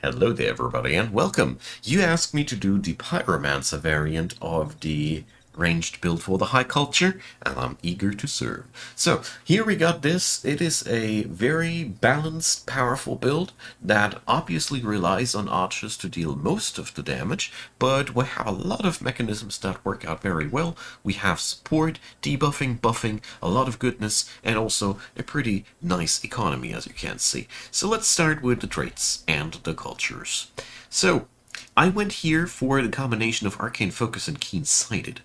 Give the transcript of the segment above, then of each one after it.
Hello there, everybody, and welcome. You asked me to do the Pyromancer variant of the ranged build for the High Culture, and I'm eager to serve. So, here we got this. It is a very balanced, powerful build that obviously relies on archers to deal most of the damage, but we have a lot of mechanisms that work out very well. We have support, debuffing, buffing, a lot of goodness, and also a pretty nice economy, as you can see. So let's start with the traits and the cultures. So, I went here for the combination of Arcane Focus and Keen Sighted.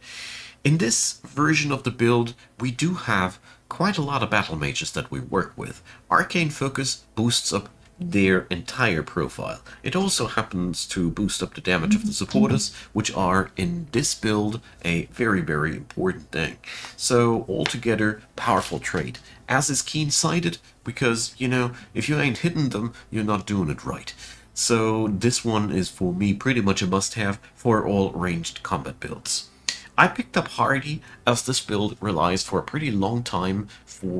In this version of the build, we do have quite a lot of battle mages that we work with. Arcane Focus boosts up their entire profile. It also happens to boost up the damage of the supporters, which are, in this build, a very, very important thing. So, altogether, powerful trait. As is Keen Sighted, because, you know, if you ain't hitting them, you're not doing it right. So this one is for me pretty much a must-have for all ranged combat builds. I picked up Hardy as this build relies for a pretty long time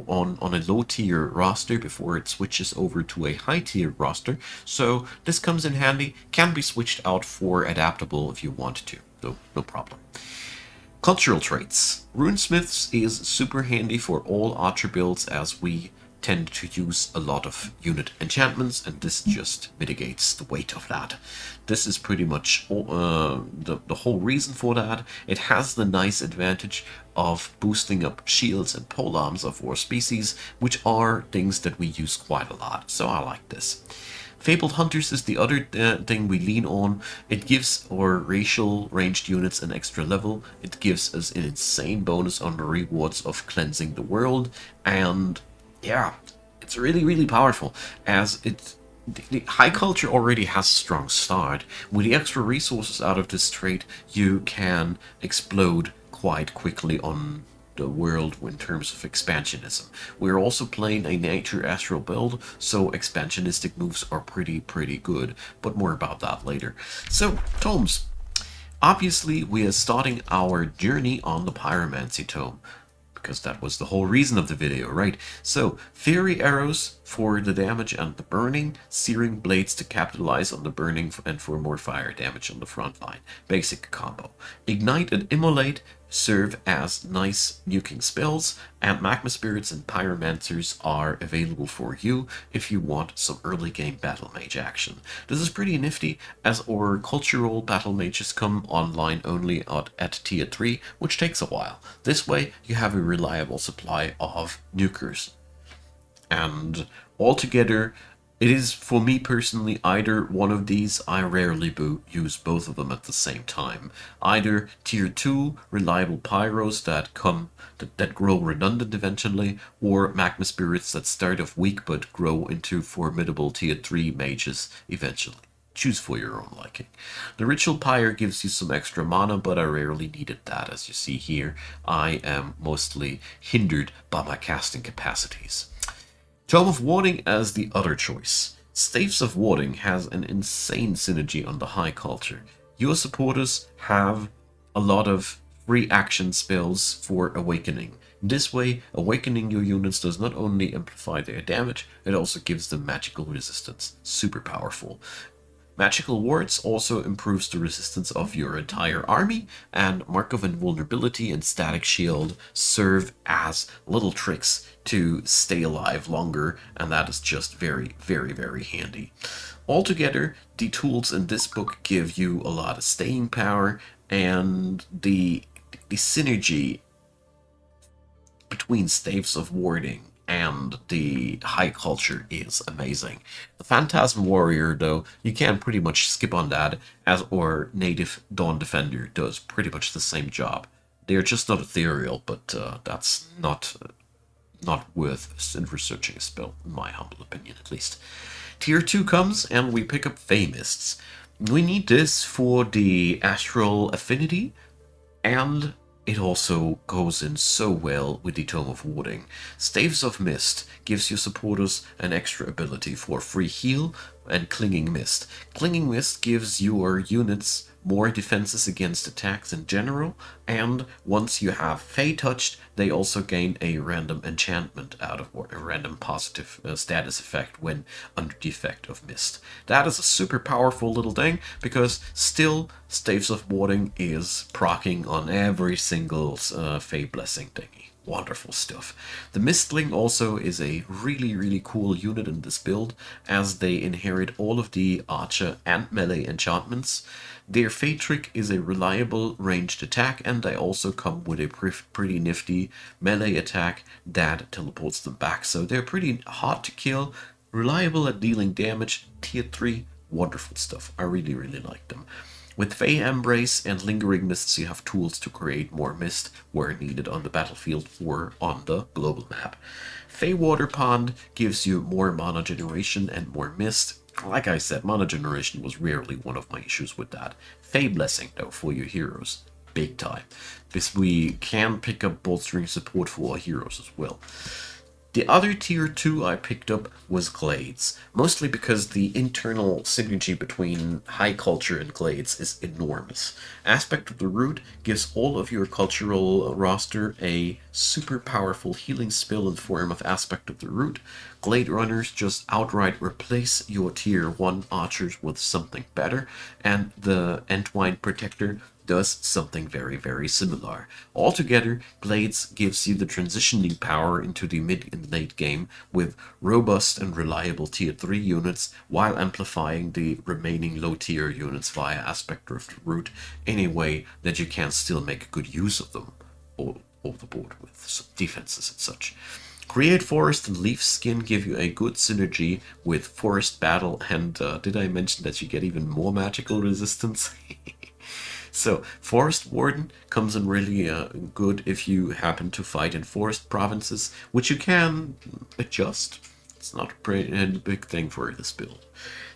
on a low tier roster before it switches over to a high tier roster, so this comes in handy, can be switched out for adaptable if you want to, so no problem. Cultural traits. Runesmiths is super handy for all archer builds as we tend to use a lot of unit enchantments, and this just mitigates the weight of that. This is pretty much the whole reason for that. It has the nice advantage of boosting up shields and polearms of our species, which are things that we use quite a lot, so I like this. Fabled Hunters is the other thing we lean on. It gives our racial ranged units an extra level. It gives us an insane bonus on the rewards of cleansing the world, and yeah, it's really, really powerful, as the High Culture already has a strong start. With the extra resources out of this trait, you can explode quite quickly on the world in terms of expansionism. We're also playing a nature astral build, so expansionistic moves are pretty good, but more about that later. So, tomes. Obviously, we are starting our journey on the Pyromancy tome, because that was the whole reason of the video, right? So, fairy arrows for the damage and the burning, searing blades to capitalize on the burning and for more fire damage on the front line. Basic combo. Ignite and Immolate serve as nice nuking spells, and Magma Spirits and Pyromancers are available for you if you want some early game battle mage action. This is pretty nifty, as our cultural battle mages come online only at tier 3, which takes a while. This way you have a reliable supply of nukers. And altogether, it is, for me personally, either one of these. I rarely use both of them at the same time. Either tier 2 reliable pyros that grow redundant eventually, or magma spirits that start off weak but grow into formidable tier 3 mages eventually. Choose for your own liking. The Ritual Pyre gives you some extra mana, but I rarely needed that. As you see here, I am mostly hindered by my casting capacities. Tome of Warding as the other choice. Staves of Warding has an insane synergy on the High Culture. Your supporters have a lot of free action spells for Awakening. This way, awakening your units does not only amplify their damage, it also gives them magical resistance. Super powerful. Magical Wards also improves the resistance of your entire army, and Mark of Invulnerability and Static Shield serve as little tricks to stay alive longer, and that is just very handy. Altogether, the tools in this book give you a lot of staying power, and the synergy between Staves of Warding and the High Culture is amazing. The Phantasm Warrior, though, you can pretty much skip on that, as our native Dawn Defender does pretty much the same job. They're just not ethereal, but that's not worth researching a spell, in my humble opinion at least. Tier 2 comes, and we pick up Famists. We need this for the Astral Affinity, and it also goes in so well with the Tome of Warding. Staves of Mist gives your supporters an extra ability for free heal, and Clinging Mist. Clinging Mist gives your units more defenses against attacks in general, and once you have Fey touched, they also gain a random enchantment out of, or a random positive status effect when under the effect of Mist. That is a super powerful little thing, because still Staves of Warding is proccing on every single Fey Blessing thingy. Wonderful stuff. The Mistling also is a really cool unit in this build, as they inherit all of the Archer and Melee enchantments. Their Fate Trick is a reliable ranged attack, and they also come with a pretty nifty melee attack that teleports them back. So they're pretty hard to kill, reliable at dealing damage, tier 3, wonderful stuff. I really like them. With Fey Embrace and Lingering Mists, you have tools to create more mist where needed on the battlefield or on the global map. Fey Water Pond gives you more mana generation and more mist. Like I said, mana generation was rarely one of my issues with that. Fey Blessing, though, for your heroes, big time. This we can pick up bolstering support for our heroes as well. The other tier 2 I picked up was Glades, mostly because the internal synergy between High Culture and Glades is enormous. Aspect of the Root gives all of your cultural roster a super powerful healing spell in the form of Aspect of the Root. Glade Runners just outright replace your tier 1 archers with something better, and the Entwined Protector does something very similar. Altogether, Glades gives you the transitioning power into the mid and late game with robust and reliable tier 3 units, while amplifying the remaining low tier units via Aspect of the Root in a way that you can still make good use of them all the board with some defenses and such. Create Forest and Leaf Skin give you a good synergy with Forest Battle, and did I mention that you get even more magical resistance? So, Forest Warden comes in really good if you happen to fight in forest provinces, which you can adjust. It's not a big thing for this build.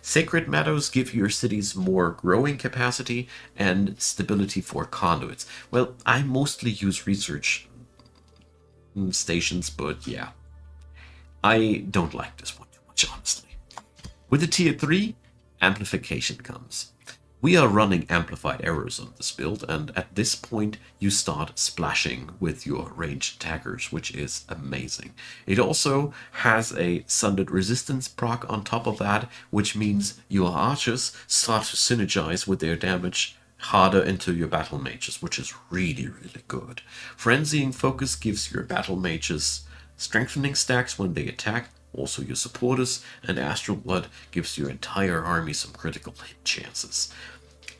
Sacred Meadows give your cities more growing capacity and stability for conduits. Well, I mostly use research stations, but yeah, I don't like this one too much, honestly. With the tier 3, Amplification comes. We are running amplified arrows on this build, and at this point you start splashing with your ranged attackers, which is amazing. It also has a Sundered Resistance proc on top of that, which means your archers start to synergize with their damage harder into your battle mages, which is really good. Frenzying Focus gives your battle mages strengthening stacks when they attack, also your supporters, and Astral Blood gives your entire army some critical hit chances.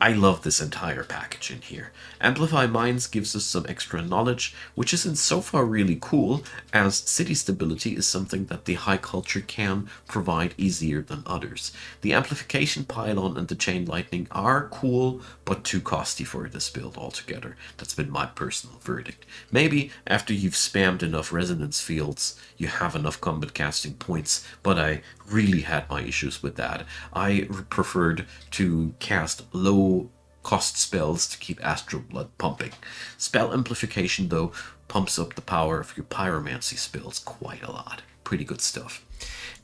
I love this entire package in here. Amplify Minds gives us some extra knowledge, which isn't so far really cool, as city stability is something that the High Culture can provide easier than others. The Amplification Pylon and the Chain Lightning are cool, but too costly for this build altogether. That's been my personal verdict. Maybe after you've spammed enough resonance fields, you have enough combat casting points, but I really had my issues with that. I preferred to cast low cost spells to keep Astral Blood pumping. Spell Amplification, though, pumps up the power of your Pyromancy spells quite a lot. Pretty good stuff.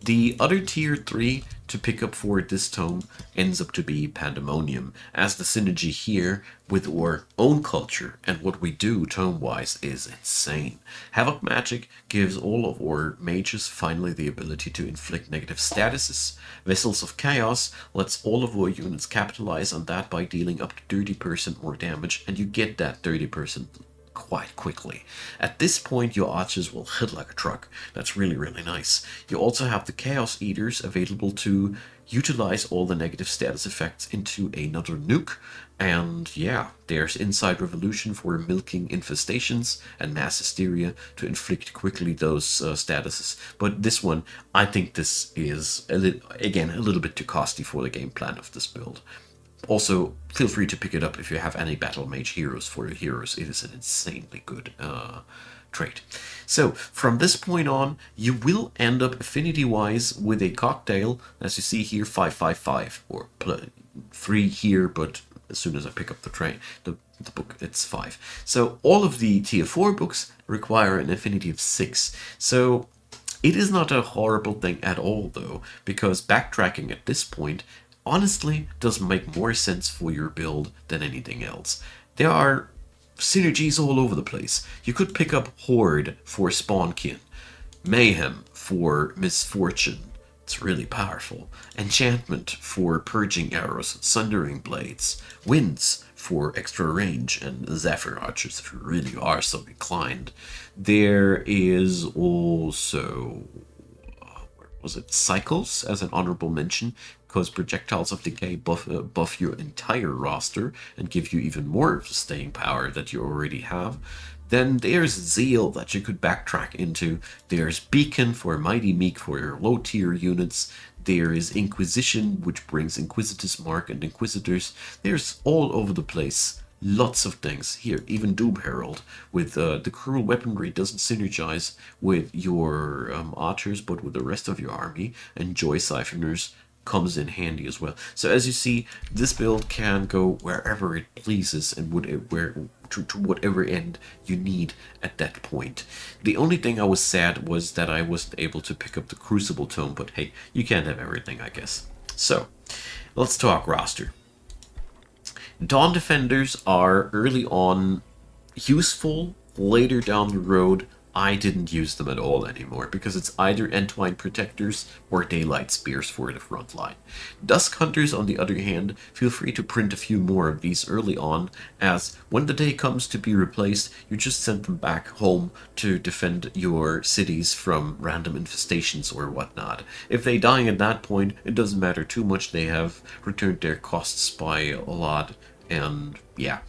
The other tier 3 to pick up for this tome ends up to be Pandemonium, as the synergy here with our own culture and what we do tome-wise is insane. Havoc Magic gives all of our mages finally the ability to inflict negative statuses. Vessels of Chaos lets all of our units capitalize on that by dealing up to 30% more damage, and you get that 30% quite quickly. At this point, your archers will hit like a truck. That's really nice. You also have the Chaos Eaters available to utilize all the negative status effects into another nuke. And yeah, there's Inside Revolution for milking infestations, and Mass Hysteria to inflict quickly those statuses. But this one, I think this is, again, a little bit too costly for the game plan of this build. Also, feel free to pick it up if you have any Battle Mage heroes for your heroes. It is an insanely good trait. So, from this point on, you will end up affinity-wise with a cocktail, as you see here, 555, or 3 here, but as soon as I pick up the book, it's 5. So, all of the tier 4 books require an affinity of 6. So, It is not a horrible thing at all, though, because backtracking at this point honestly does make more sense for your build than anything else. There are synergies all over the place. You could pick up Horde for Spawnkin, Mayhem for Misfortune. It's really powerful. Enchantment for Purging Arrows, Sundering Blades, Winds for extra range, and Zephyr Archers if you really are so inclined. There is also, where was it, Cycles as an honorable mention, because Projectiles of Decay buff your entire roster and give you even more staying power that you already have. Then there's Zeal that you could backtrack into. There's Beacon for Mighty Meek for your low tier units. There is Inquisition, which brings Inquisitor's Mark and Inquisitors. There's all over the place. Lots of things. Here, even Doom Herald with the Cruel Weaponry doesn't synergize with your archers, but with the rest of your army. And Joy Siphoners comes in handy as well. So as you see, this build can go wherever it pleases and to whatever end you need at that point. The only thing I was sad was that I wasn't able to pick up the Crucible Tome, but hey, you can't have everything, I guess. So, let's talk roster. Dawn Defenders are early on useful. Later down the road, I didn't use them at all anymore, because it's either Entwine Protectors or Daylight Spears for the front line. Dusk Hunters, on the other hand, feel free to print a few more of these early on, as when the day comes to be replaced, you just send them back home to defend your cities from random infestations or whatnot. If they die at that point, it doesn't matter too much, they have returned their costs by a lot, and yeah.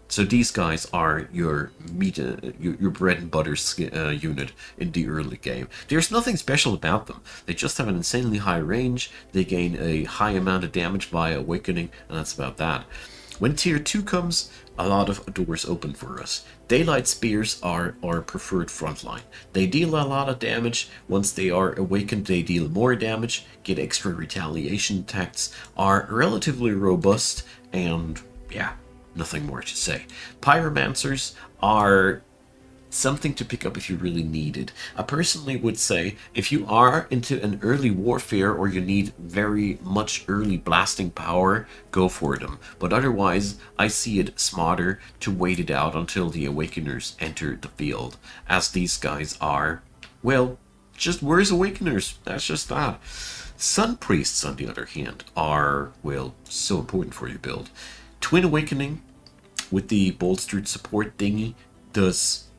So these guys are your meat, your bread and butter unit in the early game. There's nothing special about them. They just have an insanely high range, they gain a high amount of damage via Awakening, and that's about that. When Tier 2 comes, a lot of doors open for us. Daylight Spears are our preferred frontline. They deal a lot of damage. Once they are awakened, they deal more damage, get extra retaliation attacks, are relatively robust, and yeah. Nothing more to say. Pyromancers are something to pick up if you really need it. I personally would say if you are into an early warfare or you need very much early blasting power, go for them. But otherwise, I see it smarter to wait it out until the Awakeners enter the field, as these guys are, well, just where's Awakeners? That's just that. Sun Priests, on the other hand, are, well, so important for your build. Twin Awakening with the bolstered support thingy does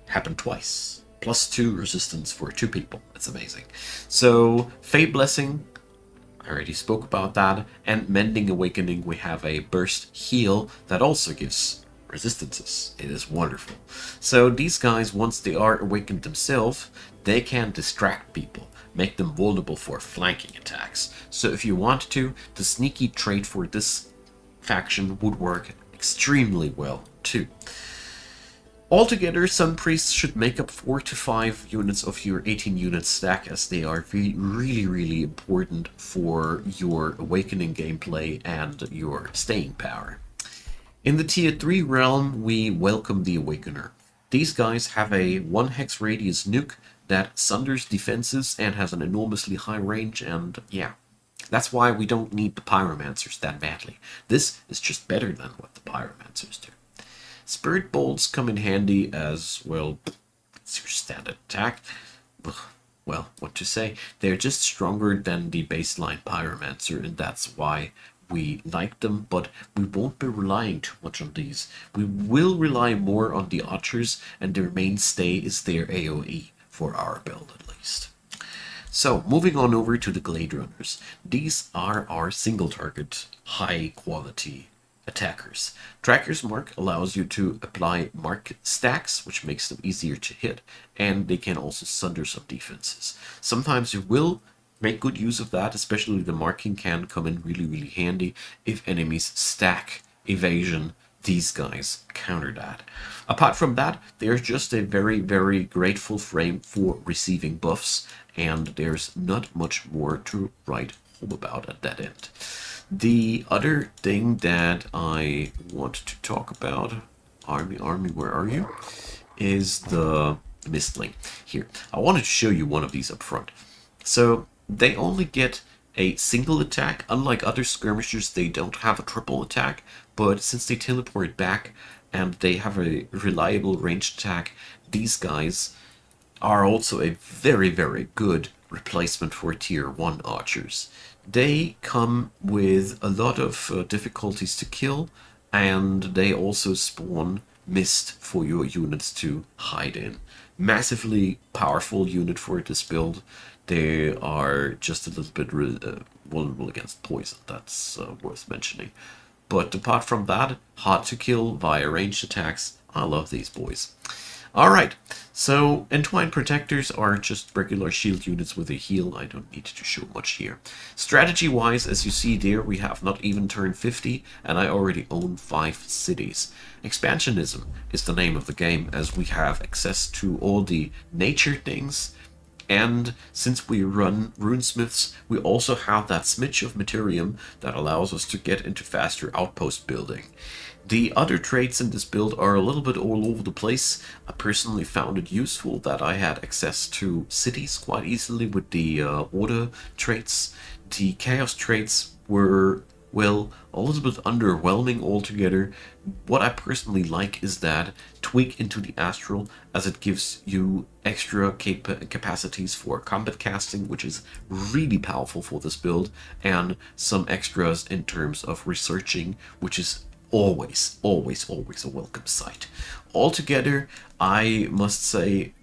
happen twice. +2 resistance for 2 people. That's amazing. So, Fate Blessing, I already spoke about that. And Mending Awakening, we have a burst heal that also gives resistances. It is wonderful. So these guys, once they are awakened themselves, they can distract people, make them vulnerable for flanking attacks. So if you want to, the sneaky trait for this faction would work extremely well too. Altogether, Sun Priests should make up 4 to 5 units of your 18 unit stack, as they are really important for your Awakening gameplay and your staying power. In the Tier 3 realm, we welcome the Awakener. These guys have a 1 hex radius nuke that sunders defenses and has an enormously high range, and yeah. That's why we don't need the Pyromancers that badly. This is just better than what the Pyromancers do. Spirit Bolts come in handy as, well, it's your standard attack. Well, what to say? They're just stronger than the baseline Pyromancer, and that's why we like them, but we won't be relying too much on these. We will rely more on the Archers, and their mainstay is their AoE, for our build at least. So, moving on over to the Glade Runners. These are our single target, high quality attackers. Tracker's Mark allows you to apply mark stacks, which makes them easier to hit, and they can also sunder some defenses. Sometimes you will make good use of that, especially the marking can come in really handy if enemies stack evasion. These guys counter that. Apart from that, they're just a very grateful frame for receiving buffs, and there's not much more to write home about at that end. The other thing that I want to talk about, army, where are you? Is the Mistling. Here, I wanted to show you one of these up front. So they only get a single attack. Unlike other skirmishers, they don't have a triple attack, but since they teleport back and they have a reliable ranged attack, these guys are also a very, very good replacement for tier 1 archers. They come with a lot of difficulties to kill, and they also spawn mist for your units to hide in. Massively powerful unit for this build. They are just a little bit vulnerable against poison, that's worth mentioning. But apart from that, hard to kill via ranged attacks. I love these boys. Alright, so Entwined Protectors are just regular shield units with a heal. I don't need to show much here. Strategy-wise, as you see there, we have not even turned 50, and I already own 5 cities. Expansionism is the name of the game, as we have access to all the nature things, and since we run runesmiths, we also have that smidge of materium that allows us to get into faster outpost building. The other traits in this build are a little bit all over the place. I personally found it useful that I had access to cities quite easily with the order traits. The chaos traits were, well, a little bit underwhelming altogether. What I personally like is that tweak into the astral, as it gives you extra capacities for combat casting, which is really powerful for this build, and some extras in terms of researching, which is always, always, always a welcome sight. Altogether, I must say,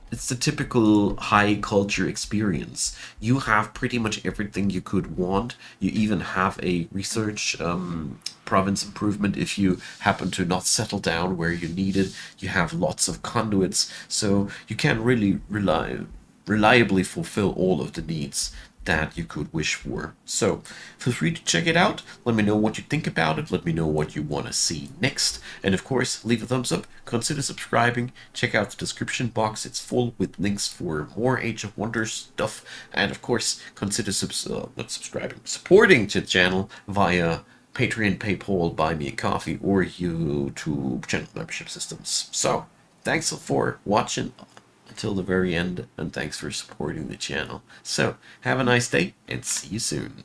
it's the typical high culture experience. You have pretty much everything you could want. You even have a research province improvement if you happen to not settle down where you need it. You have lots of conduits, so you can really reliably fulfill all of the needs that you could wish for. So feel free to check it out. Let me know what you think about it. Let me know what you want to see next. And of course, leave a thumbs up. Consider subscribing. Check out the description box. It's full with links for more Age of Wonders stuff. And of course, consider supporting the channel via Patreon, PayPal, Buy Me a Coffee, or YouTube channel membership systems. So thanks for watching until the very end, and thanks for supporting the channel. So, have a nice day, and see you soon.